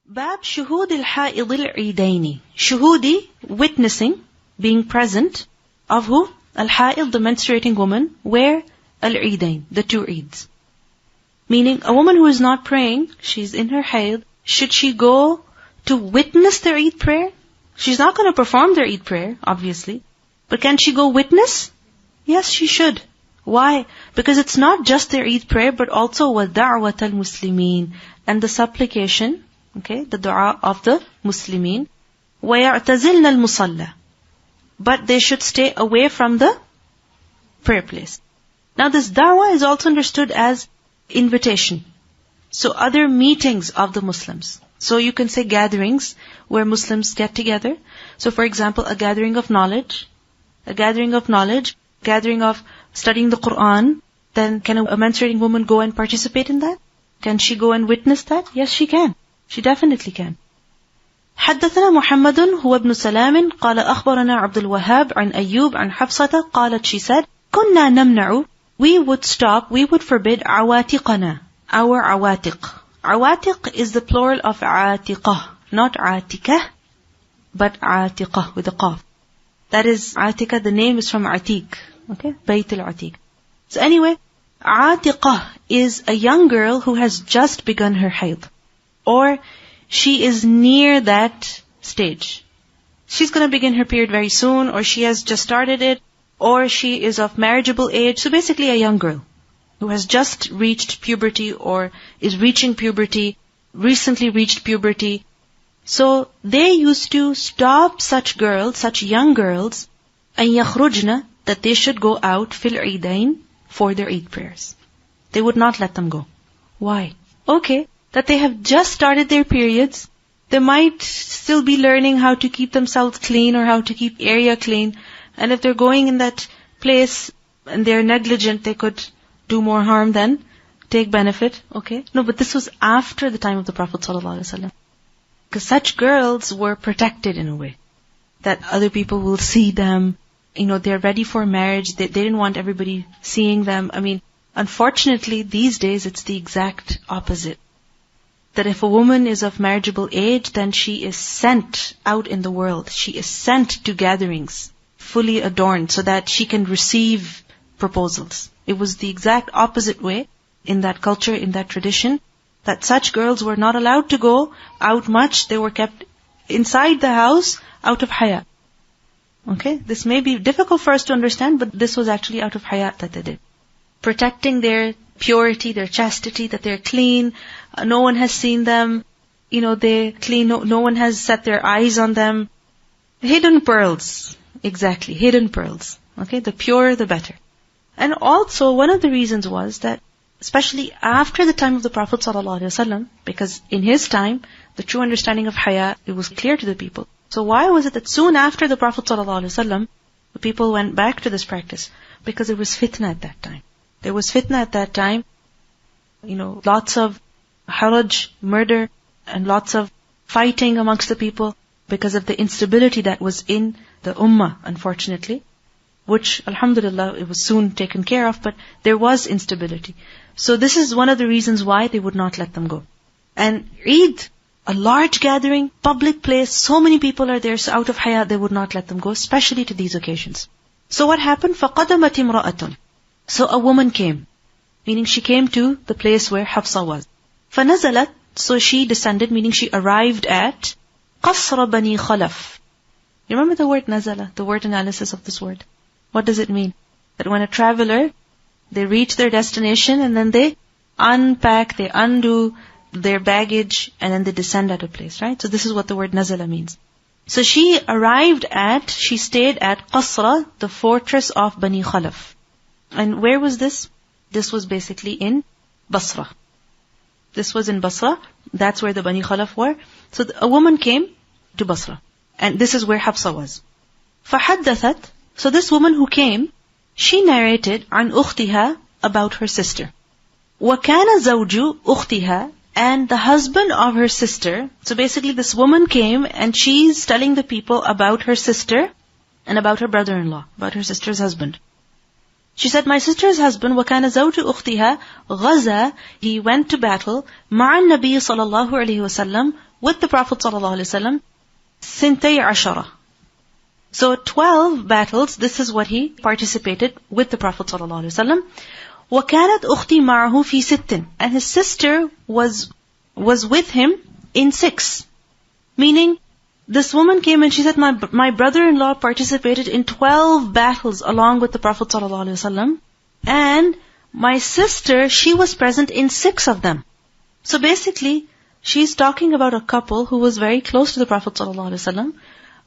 Bab shuhud al-ha'id al-eidaini. Shuhudi, witnessing, being present, of who? Al-ha'id, the menstruating woman. Where? Al-eidain, the two Eids. Meaning, a woman who is not praying, she's in her haid, should she go to witness their Eid prayer? She's not going to perform their Eid prayer, obviously. But can she go witness? Yes, she should. Why? Because it's not just their Eid prayer, but also وَدَعْوَةَ الْمُسْلِمِينَ, and the supplication, okay, the dua of the Muslimin. وَيَعْتَزِلْنَ الْمُصَلَّى, but they should stay away from the prayer place. Now this da'wah is also understood as invitation. So other meetings of the Muslims. So you can say gatherings where Muslims get together. So for example, a gathering of knowledge, gathering of studying the Quran. Then can a menstruating woman go and participate in that? Can she go and witness that? Yes, she can. She definitely can. حدثنا محمد هو ابن سلام قال أخبرنا عبد الوهاب عن أيوب عن حفصة قالت, she said, كنا نمنع, we would stop, we would forbid عواتقنا, our عواتق. عواتق is the plural of عاتقة, not عاتكة, but عاتقة with a qaf. That is عاتكة, the name is from عتيق, okay, بيت العتيق. So anyway, عاتقة is a young girl who has just begun her hayd, or she is near that stage. She's going to begin her period very soon, or she has just started it, or she is of marriageable age. So basically a young girl who has just reached puberty or is reaching puberty, recently reached puberty. So they used to stop such girls, such young girls, أن يخرجن, that they should go out fil eidain, for their Eid prayers. They would not let them go. Why? Okay, that they have just started their periods. They might still be learning how to keep themselves clean or how to keep area clean. And if they're going in that place and they're negligent, they could do more harm than take benefit. Okay? No, but this was after the time of the Prophet ﷺ. Because such girls were protected in a way. That other people will see them. They're ready for marriage. They didn't want everybody seeing them. Unfortunately, these days it's the exact opposite. That if a woman is of marriageable age, then she is sent out in the world. She is sent to gatherings, fully adorned, so that she can receive proposals. It was the exact opposite way in that culture, in that tradition, that such girls were not allowed to go out much. They were kept inside the house out of haya. Okay? This may be difficult for us to understand, but this was actually out of hayat that they did. Protecting their purity, their chastity, that they're clean. No one has seen them. They're clean. No one has set their eyes on them. Hidden pearls. Exactly. Hidden pearls. Okay? The purer, the better. And also, one of the reasons was that, especially after the time of the Prophet ﷺ, because in his time, the true understanding of haya, it was clear to the people. So why was it that soon after the Prophet ﷺ, the people went back to this practice? Because there was fitna at that time. There was fitna at that time. Lots of haraj, murder, and lots of fighting amongst the people because of the instability that was in the ummah, unfortunately. Which, alhamdulillah, it was soon taken care of, but there was instability. So this is one of the reasons why they would not let them go. And Eid, a large gathering, public place, so many people are there, so out of haya, they would not let them go, especially to these occasions. So what happened? فَقَدَمَتِ امْرَأَةٌ. So a woman came, meaning she came to the place where Hafsa was. فَنَزَلَتْ, so she descended, meaning she arrived at قَصْرَ بَنِي خَلَفٍ. You remember the word nazala, the word analysis of this word? What does it mean? That when a traveler, they reach their destination and then they unpack, they undo their baggage, and then they descend at a place, right? So this is what the word nazala means. So she stayed at Qasra, the fortress of Bani Khalaf. And where was this? This was basically in Basra. This was in Basra. That's where the Bani Khalaf were. So a woman came to Basra. And this is where Hafsa was. فَحَدَّثَتْ, so this woman who came, she narrated عن أختها, about her sister. وَكَانَ زَوْجُ أختها, and the husband of her sister. So basically this woman came and she's telling the people about her sister and about her brother-in-law, about her sister's husband. She said, my sister's husband, وَكَانَ زَوْجُ أُخْتِهَا غَزَى, he went to battle, مَعَ النَّبِيِّ صَلَى اللَّهُ عَلَيْهِ وَسَلَّمَ, with the Prophet ﷺ, Sintay Ashara. So 12 battles, this is what he participated with the Prophet ﷺ. وَكَانَتْ أُخْتِي مَعَهُ فِي سِتٍ. And his sister was with him in 6. Meaning, this woman came and she said, my brother-in-law participated in 12 battles along with the Prophet ﷺ. And my sister, she was present in 6 of them. So basically, she's talking about a couple who was very close to the Prophet ﷺ,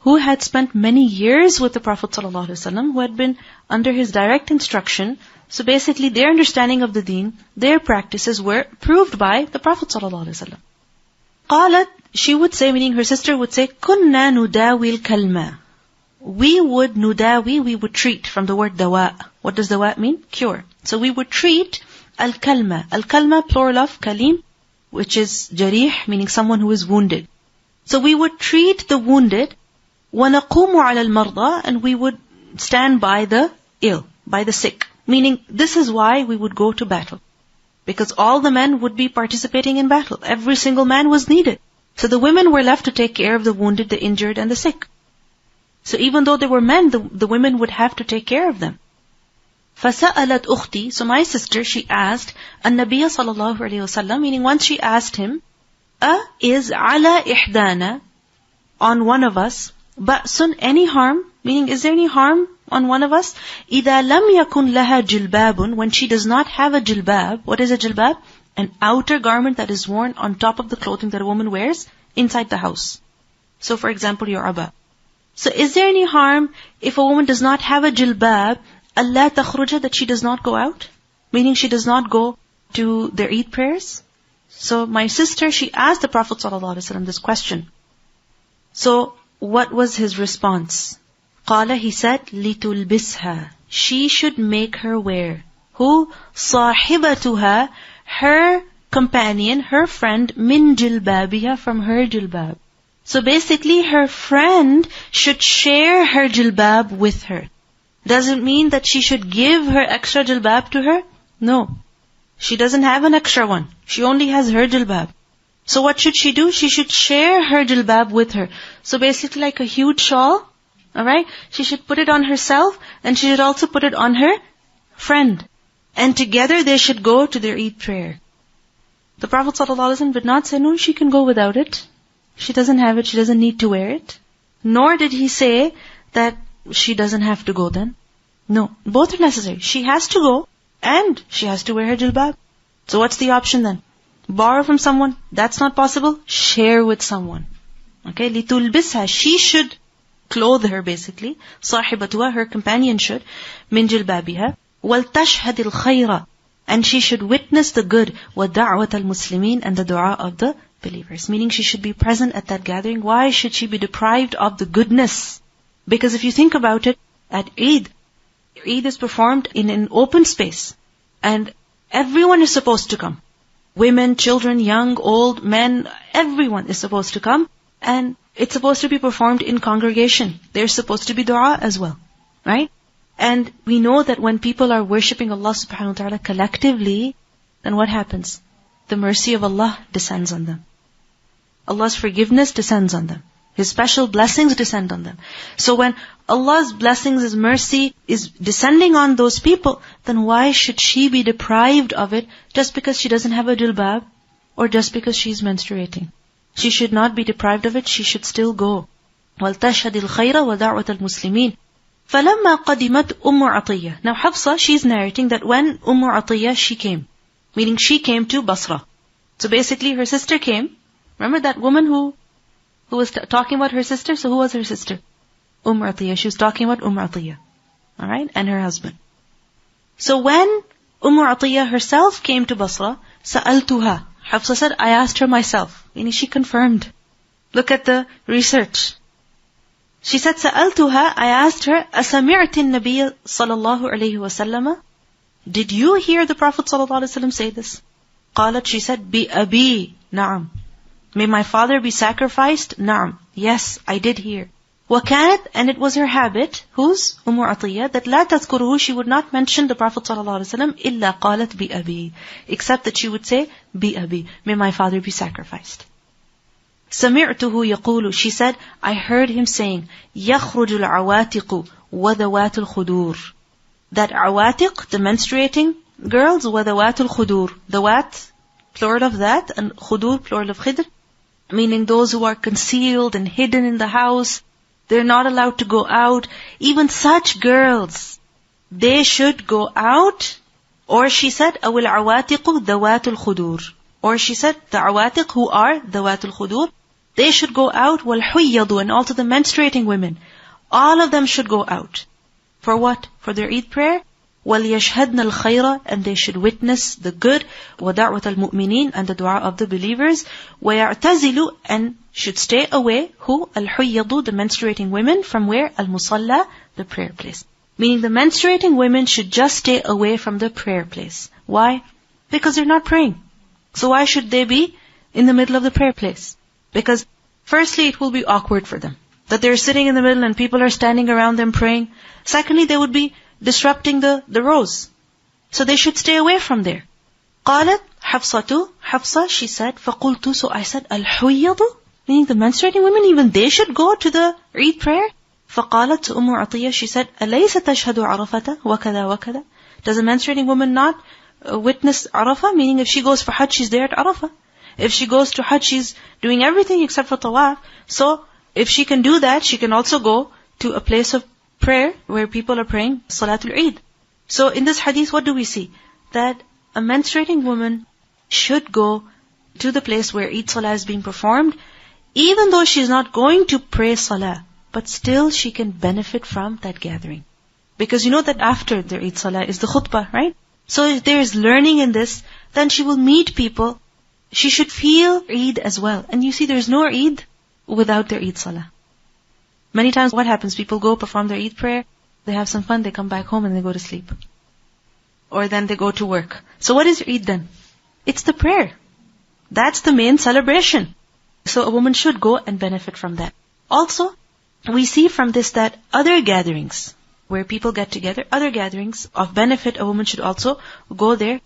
who had spent many years with the Prophet ﷺ, who had been under his direct instruction. So basically, their understanding of the deen, their practices were proved by the Prophet ﷺ. قالت, she would say, meaning her sister would say, كُنَّا نُدَاوِي الْكَلْمَةِ. We would nudawi, we would treat, from the word dawa. What does dawa mean? Cure. So we would treat al-kalma. Al-kalma, plural of kalim, which is jarih, meaning someone who is wounded. So we would treat the wounded, وَنَقُومُ عَلَى الْمَرْضَى, and we would stand by the ill, by the sick. Meaning, this is why we would go to battle. Because all the men would be participating in battle. Every single man was needed. So the women were left to take care of the wounded, the injured, and the sick. So even though there were men, the women would have to take care of them. فَسَأَلَتْ أُخْتِي. So my sister, she asked, النَّبِيَّ صَلَى اللَّهُ عَلَيْهِ وَسَلَّمَ, meaning once she asked him, is عَلَى إِحْدَانَا, on one of us, بَأْسٌ, any harm? Meaning, is there any harm on one of us? إِذَا لَمْ يَكُنْ لَهَا جِلْبَابٌ, when she does not have a jilbab. What is a jilbab? An outer garment that is worn on top of the clothing that a woman wears inside the house. So for example, your abba. So is there any harm if a woman does not have a jilbab, أَلَّا تَخْرُجَ, that she does not go out? Meaning she does not go to their Eid prayers? So my sister, she asked the Prophet ﷺ this question. So what was his response? قَالَ, he said, لِتُلْبِسْهَا, she should make her wear. Who? صَاحِبَتُهَا, her companion, her friend, مِن جِلْبَابِهَا, from her jilbab. So basically, her friend should share her jilbab with her. Does it mean that she should give her extra jilbab to her? No. She doesn't have an extra one. She only has her jilbab. So what should she do? She should share her jilbab with her. So basically like a huge shawl, alright? She should put it on herself and she should also put it on her friend. And together they should go to their Eid prayer. The Prophet ﷺ did not say, no, she can go without it. She doesn't have it, she doesn't need to wear it. Nor did he say that she doesn't have to go then. No, both are necessary. She has to go and she has to wear her jilbab. So what's the option then? Borrow from someone? That's not possible. Share with someone. Okay, لِتُلْبِسْهَا, she should clothe her basically. صَاحِبَتُهَا, her companion should. مِنْ جِلْبَابِهَا. وَلْتَشْهَدِ الْخَيْرَ, and she should witness the good. وَدَعْوَةَ الْمُسْلِمِينَ, and the dua of the believers. Meaning she should be present at that gathering. Why should she be deprived of the goodness? Because if you think about it, at Eid is performed in an open space. And everyone is supposed to come. Women, children, young, old, men, everyone is supposed to come. And it's supposed to be performed in congregation. There's supposed to be dua as well. Right? And we know that when people are worshipping Allah subhanahu wa ta'ala collectively, then what happens? The mercy of Allah descends on them. Allah's forgiveness descends on them. His special blessings descend on them. So when Allah's blessings, His mercy is descending on those people, then why should she be deprived of it just because she doesn't have a jilbab or just because she's menstruating? She should not be deprived of it. She should still go. وَلْتَشْهَدِ الْخَيْرَ وَدَعْوَةَ الْمُسْلِمِينَ فَلَمَّا قَدِمَتْ أُمُّ عَطِيَّةٍ. Now Hafsa, she's narrating that when Atiyya, she came. Meaning she came to Basra. So basically her sister came. Remember that woman who was talking about her sister? So who was her sister? Atiyya. She was talking about Atiyya. Alright? And her husband. So when Atiyya herself came to Basra, سَأَلْتُهَا. Hafsa said, I asked her myself. Meaning she confirmed. Look at the research. She said, سَأَلْتُهَا, I asked her, أَسَمِعْتِ النَّبِيَّ صَلَى اللَّهُ عَلَيْهِ وَسَلَّمَ. Did you hear the Prophet ﷺ say this? قالت, she said, بِأَبِي, نعم. May my father be sacrificed? نعم. Yes, I did hear. وَكَانَتْ, and it was her habit, whose? Atiyya, that لَا تَذْكُرُهُ, she would not mention the Prophet ﷺ, إِلَّا قَالَتْ بِأَبِي, except that she would say, بِأَبِي, may my father be sacrificed. سَمِعْتُهُ يَقُولُ, she said, I heard him saying, يَخْرُجُ الْعَوَاتِقُ وَذَوَاتُ الْخُدُورِ. That awatiq, the menstruating girls, وَذَوَاتُ الْخُدُورِ. Dawat, plural of that, and khudur, plural of khidr, meaning those who are concealed and hidden in the house. They're not allowed to go out. Even such girls, they should go out. Or she said, أَوِ الْعَوَاتِقُ ذَوَاتُ الْخُدُورِ. Or she said, the awatiq who are ذَوَاتُ الْخُدُورِ, they should go out. وَالْحُيَّضُ, and also the menstruating women. All of them should go out. For what? For their Eid prayer. وَلْيَشْهَدْنَ الْخَيْرَ, and they should witness the good. وَدَعْوَةَ الْمُؤْمِنِينَ, and the dua of the believers. وَيَعْتَزِلُ, and should stay away. Who? الْحُيَّضُ, the menstruating women. From where? الْمُصَلَّى, the prayer place. Meaning the menstruating women should just stay away from the prayer place. Why? Because they're not praying. So why should they be in the middle of the prayer place? Because firstly, it will be awkward for them, that they're sitting in the middle and people are standing around them praying. Secondly, they would be disrupting the rows. So they should stay away from there. قالت حفصة, Hafsa, she said, فقلت, so I said, الحيض, meaning the menstruating women, even they should go to the Eid prayer. فقالت أم عطية, she said, أليس تشهد عرفة وكذا وكذا. Does a menstruating woman not witness Arafah? Meaning if she goes for Hajj, she's there at Arafah. If she goes to Hajj, she's doing everything except for Tawaf. So if she can do that, she can also go to a place of prayer where people are praying Salatul Eid. So in this hadith, what do we see? That a menstruating woman should go to the place where Eid Salah is being performed, even though she's not going to pray Salah, but still she can benefit from that gathering. Because you know that after the Eid Salah is the khutbah, right? So if there is learning in this, then she will meet people. She should feel Eid as well. And you see, there's no Eid without their Eid Salah. Many times what happens? People go perform their Eid prayer, they have some fun, they come back home and they go to sleep. Or then they go to work. So what is Eid then? It's the prayer. That's the main celebration. So a woman should go and benefit from that. Also, we see from this that other gatherings, where people get together, other gatherings of benefit, a woman should also go there.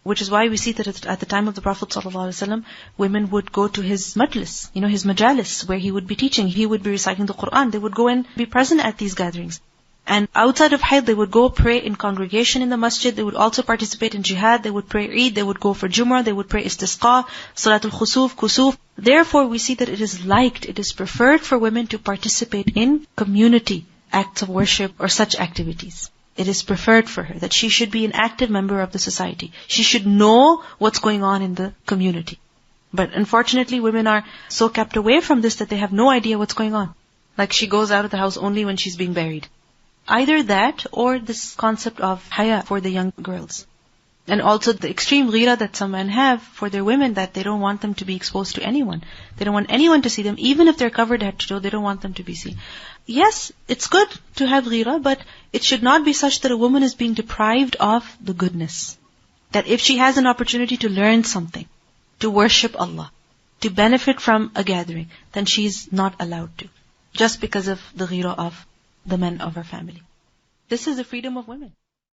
Which is why we see that at the time of the Prophet ﷺ, women would go to his majlis, his majalis, where he would be teaching, he would be reciting the Qur'an. They would go and be present at these gatherings. And outside of Hayd, they would go pray in congregation in the masjid. They would also participate in jihad. They would pray Eid. They would go for Jumu'ah. They would pray Istisqa, Salatul Khusuf, Kusuf. Therefore, we see that it is liked, it is preferred for women to participate in community acts of worship or such activities. It is preferred for her that she should be an active member of the society. She should know what's going on in the community. But unfortunately, women are so kept away from this that they have no idea what's going on. Like she goes out of the house only when she's being buried. Either that or this concept of haya for the young girls. And also the extreme ghira that some men have for their women, that they don't want them to be exposed to anyone. They don't want anyone to see them. Even if they're covered head to toe, they don't want them to be seen. Yes, it's good to have ghira, but it should not be such that a woman is being deprived of the goodness. That if she has an opportunity to learn something, to worship Allah, to benefit from a gathering, then she's not allowed to. Just because of the ghira of the men of her family. This is the freedom of women.